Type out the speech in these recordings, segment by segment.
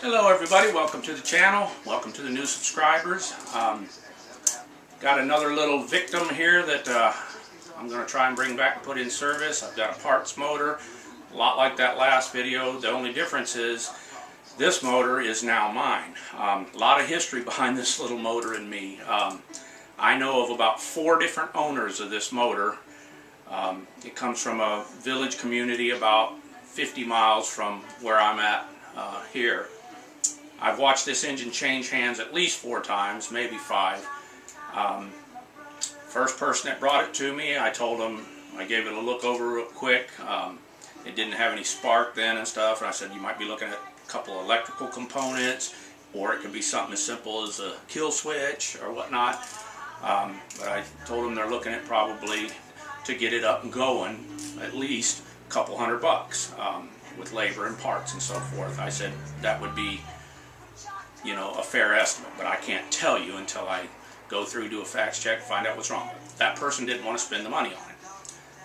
Hello everybody, welcome to the channel, welcome to the new subscribers. Got another little victim here that I'm going to try and bring back and put in service. I've got a parts motor, a lot like that last video. The only difference is this motor is now mine. A lot of history behind this little motor and me. I know of about 4 different owners of this motor. It comes from a village community about 50 miles from where I'm at here. I've watched this engine change hands at least 4 times, maybe 5. First person that brought it to me, I told him, I gave it a look over real quick. It didn't have any spark then and stuff, and I said you might be looking at a couple of electrical components, or it could be something as simple as a kill switch or whatnot. But I told them they're looking at probably, to get it up and going, at least a couple $100 with labor and parts and so forth. I said that would be, you know, a fair estimate, but I can't tell you until I go through, do a fax check, find out what's wrong with it. That person didn't want to spend the money on it.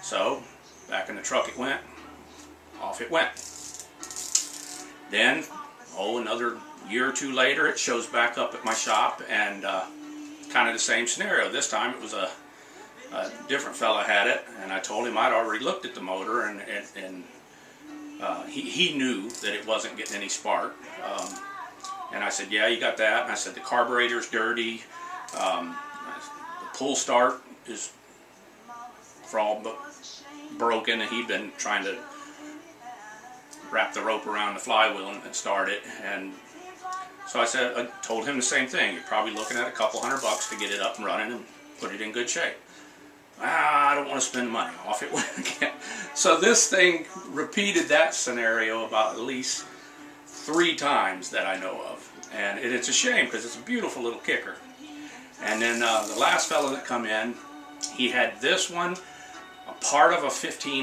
So back in the truck it went, off it went. Then, another year or 2 later, it shows back up at my shop, and kind of the same scenario. This time it was a different fella had it, and I told him I'd already looked at the motor, and he knew that it wasn't getting any spark. And I said, yeah, you got that. And I said, the carburetor's dirty. The pull start is all broken, and he'd been trying to wrap the rope around the flywheel and start it. And so I told him the same thing. You're probably looking at a couple $100 to get it up and running and put it in good shape. I don't want to spend money. Off it went again. So this thing repeated that scenario about at least 3 times that I know of. And it's a shame because it's a beautiful little kicker. And then the last fellow that come in, he had this one, a part of a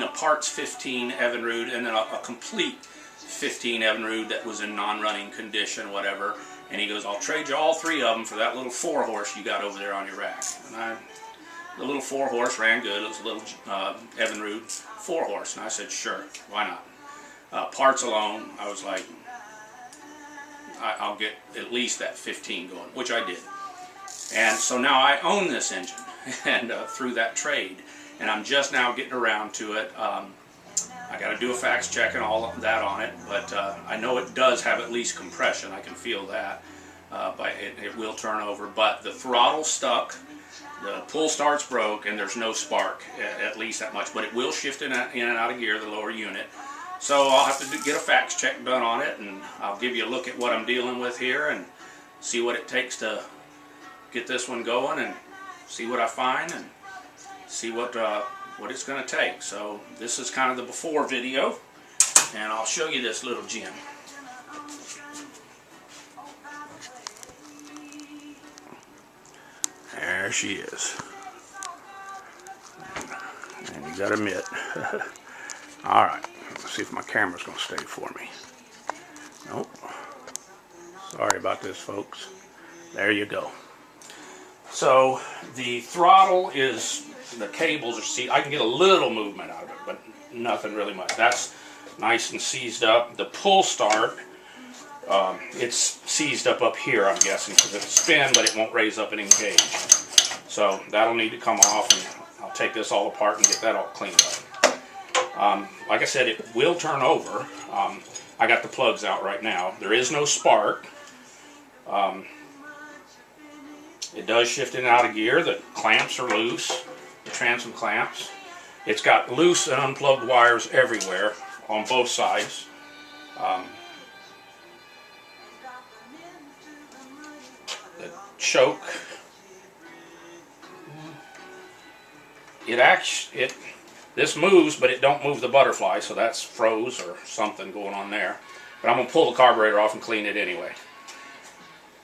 parts 15 Evinrude, and then a complete 15 Evinrude that was in non-running condition, whatever. And he goes, I'll trade you all 3 of them for that little 4-horse you got over there on your rack. And the little 4-horse ran good. It was a little Evinrude 4-horse. And I said, sure, why not? Parts alone, I was like, I'll get at least that 15 going, which I did. And so now I own this engine, and through that trade, and I'm just now getting around to it. I got to do a fax check and all of that on it, but I know it does have at least compression. I can feel that, but it will turn over. But the throttle's stuck, the pull start's broke, and there's no spark, at least that much. But it will shift in and out of gear, the lower unit. So I'll have to get a fax check done on it, and I'll give you a look at what I'm dealing with here and see what it takes to get this one going, and see what I find, and see what it's going to take. So this is kind of the before video, and I'll show you this little gem. There she is. And you got a mitt. Alright. Let's see if my camera's going to stay for me. Nope. Sorry about this, folks. There you go. So the throttle is, the cables are seized. I can get a little movement out of it, but nothing really much. That's nice and seized up. The pull start, it's seized up here, I'm guessing, because it'll spin, but it won't raise up and engage. So that'll need to come off, and I'll take this all apart and get that all cleaned up. Like I said, it will turn over. I got the plugs out right now. There is no spark. It does shift in and out of gear. The clamps are loose, the transom clamps. It's got loose and unplugged wires everywhere on both sides. The choke, this moves, but it don't move the butterfly, so that's froze or something going on there. But I'm going to pull the carburetor off and clean it anyway.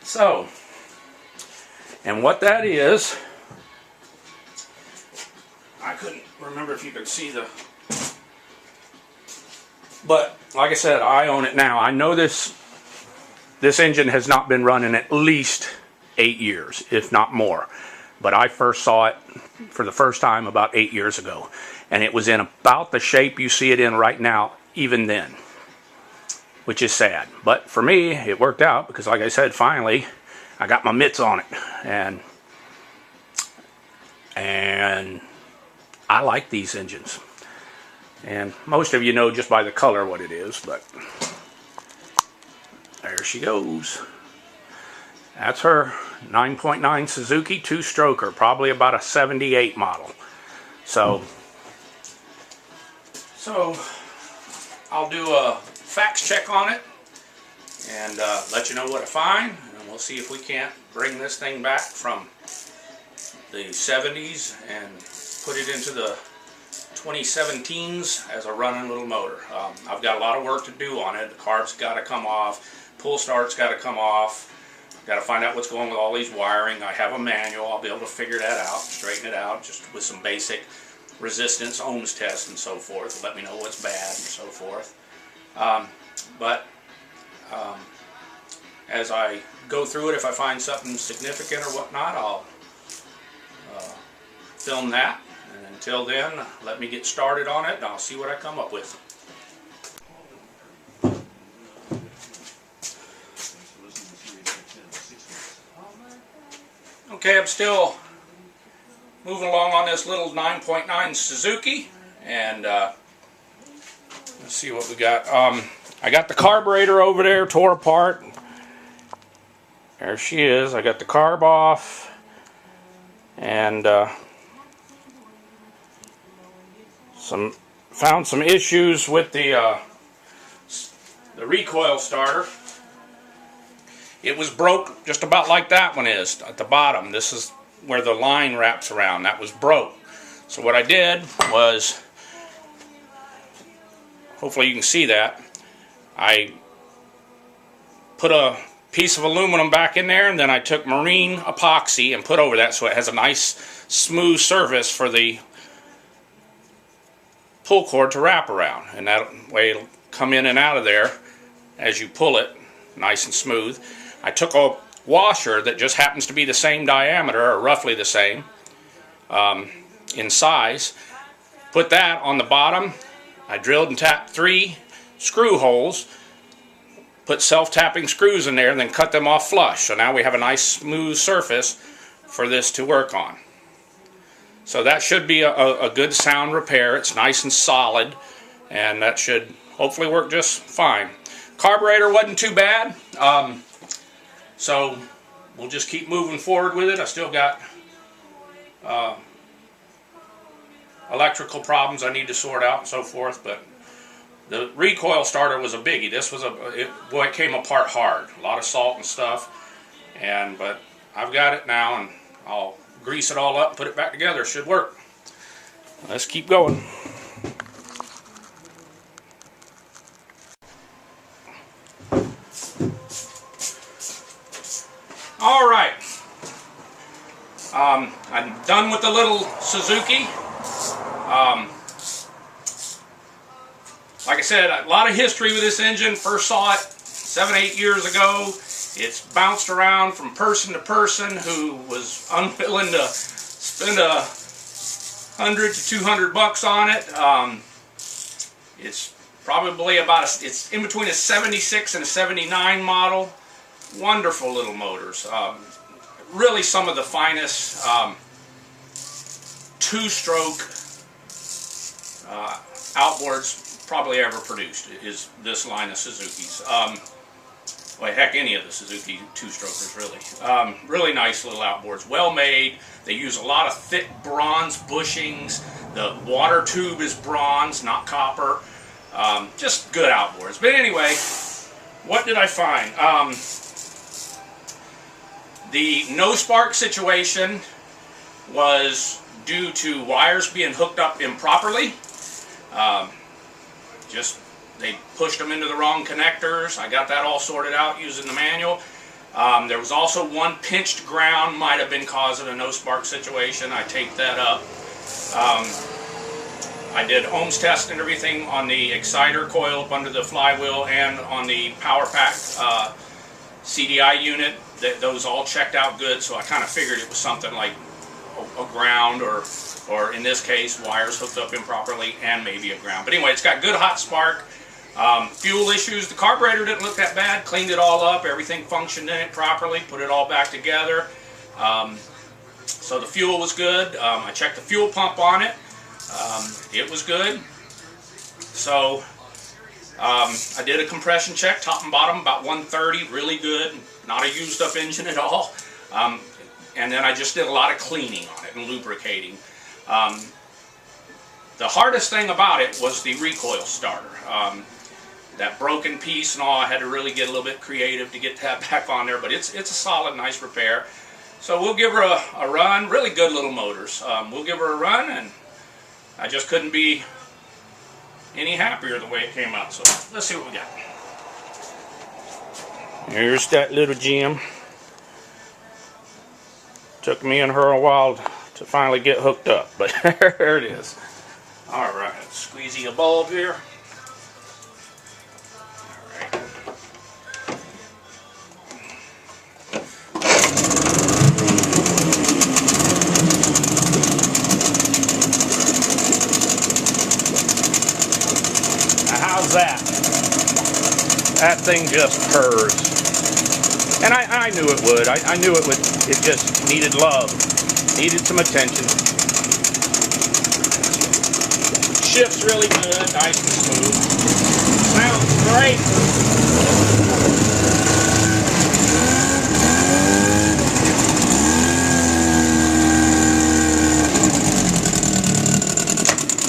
So, and what that is, I couldn't remember if you could see the, but like I said, I own it now. I know this engine has not been running at least 8 years, if not more. But I first saw it for the first time about 8 years ago. And it was in about the shape you see it in right now, even then. which is sad. But for me, it worked out because, like I said, finally, I got my mitts on it, and I like these engines. And most of you know just by the color what it is, but there she goes. That's her 9.9 Suzuki two-stroker, probably about a 78 model. So I'll do a facts check on it and let you know what I find, and we'll see if we can't bring this thing back from the 70s and put it into the 2017s as a running little motor. I've got a lot of work to do on it. The carb's got to come off, pull start's got to come off. Got to find out what's going on with all these wiring. I have a manual. I'll be able to figure that out, straighten it out, just with some basic resistance, ohms test, and so forth. Let me know what's bad and so forth. As I go through it, if I find something significant or whatnot, I'll film that. And until then, let me get started on it, and I'll see what I come up with. Okay, I'm still moving along on this little 9.9 Suzuki, and let's see what we got. I got the carburetor over there, tore apart. There she is. I got the carb off, and found some issues with the recoil starter. It was broke just about like that one is at the bottom. This is where the line wraps around. That was broke. So what I did was, hopefully you can see that, I put a piece of aluminum back in there, and then I took marine epoxy and put over that so it has a nice smooth surface for the pull cord to wrap around, and that way it'll come in and out of there as you pull it nice and smooth. I took a washer that just happens to be the same diameter, or roughly the same in size, put that on the bottom. I drilled and tapped 3 screw holes, put self-tapping screws in there, and then cut them off flush. So now we have a nice smooth surface for this to work on. So that should be a good sound repair. It's nice and solid, and that should hopefully work just fine. Carburetor wasn't too bad, so we'll just keep moving forward with it. I still got electrical problems I need to sort out and so forth, but the recoil starter was a biggie. This was boy, it came apart hard. A lot of salt and stuff, but I've got it now, and I'll grease it all up and put it back together. It should work. Let's keep going. Alright, I'm done with the little Suzuki. Like I said, a lot of history with this engine. First saw it 7-8 years ago. It's bounced around from person to person who was unwilling to spend $100 to $200 on it. It's probably it's in between a 76 and a 79 model. Wonderful little motors. Really some of the finest two-stroke outboards probably ever produced is this line of Suzuki's. Well, heck, any of the Suzuki two-strokers, really. Really nice little outboards, well made. They use a lot of thick bronze bushings. The water tube is bronze, not copper. Just good outboards. But anyway, what did I find? The no spark situation was due to wires being hooked up improperly. They pushed them into the wrong connectors. I got that all sorted out using the manual. There was also one pinched ground, might have been causing a no spark situation. I taped that up. I did ohms test and everything on the exciter coil up under the flywheel and on the power pack CDI unit. Those all checked out good, so I kind of figured it was something like a ground or in this case, wires hooked up improperly and maybe a ground. But anyway, it's got good hot spark. Fuel issues, the carburetor didn't look that bad. Cleaned it all up, everything functioned in it properly, put it all back together. So the fuel was good. I checked the fuel pump on it. It was good. So I did a compression check, top and bottom, about 130, really good. Not a used up engine at all. And then I just did a lot of cleaning on it and lubricating. The hardest thing about it was the recoil starter. That broken piece and all, I had to really get a little bit creative to get that back on there, but it's a solid, nice repair. So we'll give her a run. Really good little motors. We'll give her a run, and I just couldn't be any happier the way it came out. So let's see what we got. Here's that little gem. Took me and her a while to finally get hooked up, but there it is. All right, squeezy a bulb here. How's that? That thing just purrs. And I knew it would. I knew it would. It just needed love. Needed some attention. Shifts really good. Nice and smooth. Sounds great.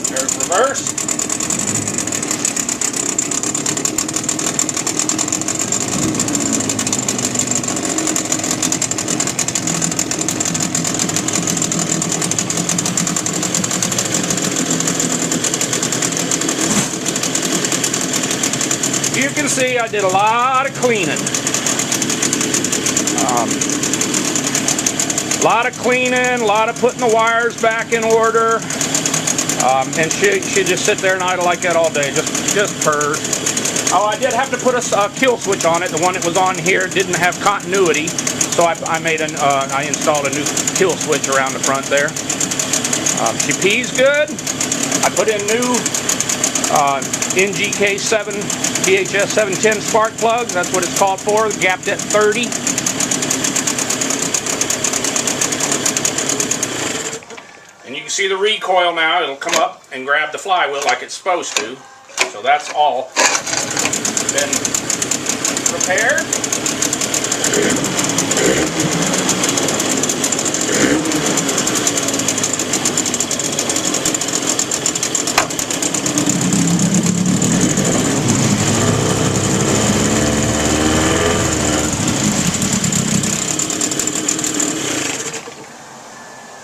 There's reverse. You can see I did a lot of cleaning. A lot of cleaning, a lot of putting the wires back in order. And she'd just sit there and idle like that all day, just purr. Oh, I did have to put a kill switch on it. The one that was on here didn't have continuity, so I installed a new kill switch around the front there. She pees good. I put in new NGK7 VHS 710 spark plugs. That's what it's called for. Gapped at 30. And you can see the recoil now. It'll come up and grab the flywheel like it's supposed to. So that's all been repaired.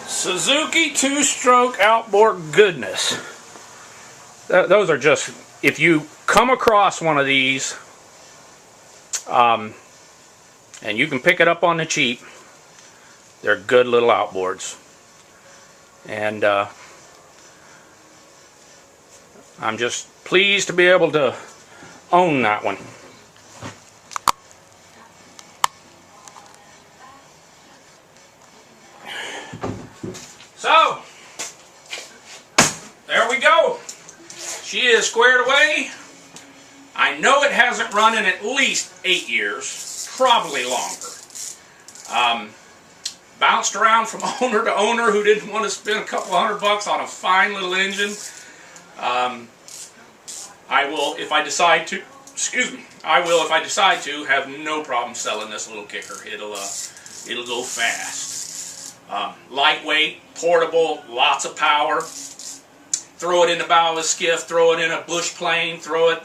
Suzuki two-stroke outboard goodness. Those are just, if you come across one of these, and you can pick it up on the cheap, they're good little outboards. And I'm just pleased to be able to own that one. So, there we go. She is squared away. I know it hasn't run in at least 8 years, probably longer. Bounced around from owner to owner who didn't want to spend a couple $100 on a fine little engine. I will, if I decide to, if I decide to, have no problem selling this little kicker. It'll go fast. Lightweight, portable, lots of power. Throw it in the bow of a skiff, throw it in a bush plane, throw it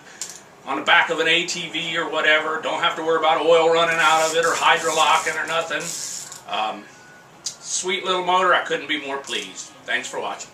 on the back of an ATV or whatever. Don't have to worry about oil running out of it or hydrolocking or nothing. Sweet little motor. I couldn't be more pleased. Thanks for watching.